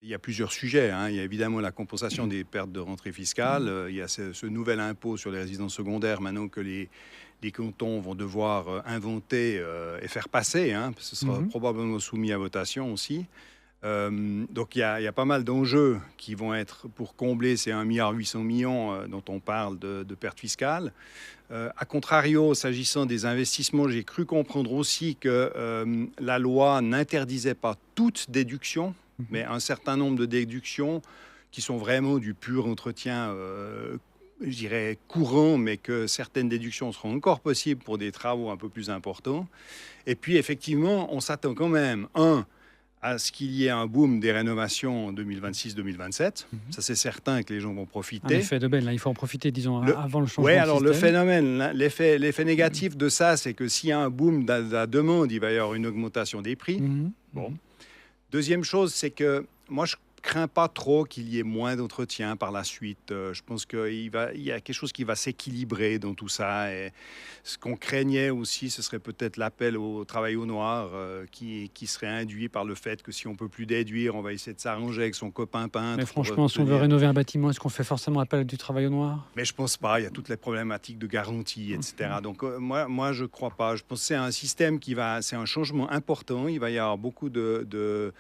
Il y a plusieurs sujets, hein. Il y a évidemment la compensation des pertes de rentrées fiscales. Il y a ce nouvel impôt sur les résidences secondaires maintenant que les cantons vont devoir inventer et faire passer, hein. Ce sera Mmh. probablement soumis à votation aussi. Donc il y a pas mal d'enjeux qui vont être pour combler ces 1,8 milliard dont on parle de pertes fiscales. À contrario, s'agissant des investissements, j'ai cru comprendre aussi que la loi n'interdisait pas toute déduction, Mmh. mais un certain nombre de déductions qui sont vraiment du pur entretien, je dirais courant, mais que certaines déductions seront encore possibles pour des travaux un peu plus importants. Et puis effectivement, on s'attend quand même, à ce qu'il y ait un boom des rénovations en 2026-2027. Mmh. Ça, c'est certain que les gens vont Un profiter. effet d'aubaine, là, il faut en profiter, disons, Le avant le Ouais, changement de alors le système. phénomène, l'effet négatif de ça, c'est que s'il y a un boom de la demande, il va y avoir une augmentation des prix. Mmh. Bon. Mmh. Deuxième chose, c'est que moi, je crains pas trop qu'il y ait moins d'entretien par la suite. Je pense il y a quelque chose qui va s'équilibrer dans tout ça. Et ce qu'on craignait aussi, ce serait peut-être l'appel au travail au noir qui serait induit par le fait que si on peut plus déduire, on va essayer de s'arranger avec son copain Mais peintre pour franchement, si on veut obtenir. rénover un bâtiment, est-ce qu'on fait forcément appel à du travail au noir? Mais je pense pas, il y a toutes les problématiques de garantie, Mmh. etc. Donc moi, je crois pas. Je pense que c'est un système c'est un changement important. Il va y avoir beaucoup de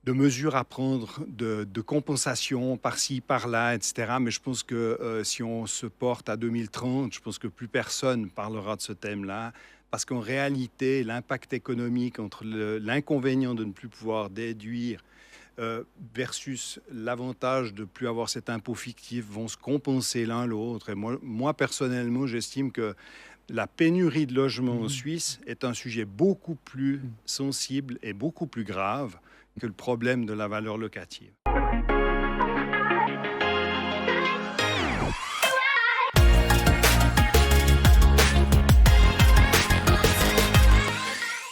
mesures à prendre, de compensation par-ci, par-là, etc. Mais je pense que si on se porte à 2030, je pense que plus personne parlera de ce thème-là. Parce qu'en réalité, l'impact économique entre l'inconvénient de ne plus pouvoir déduire versus l'avantage de plus avoir cet impôt fictif vont se compenser l'un l'autre. Et moi, personnellement, j'estime que la pénurie de logements en Mmh. Suisse est un sujet beaucoup plus Mmh. sensible et beaucoup plus grave que le problème de la valeur locative.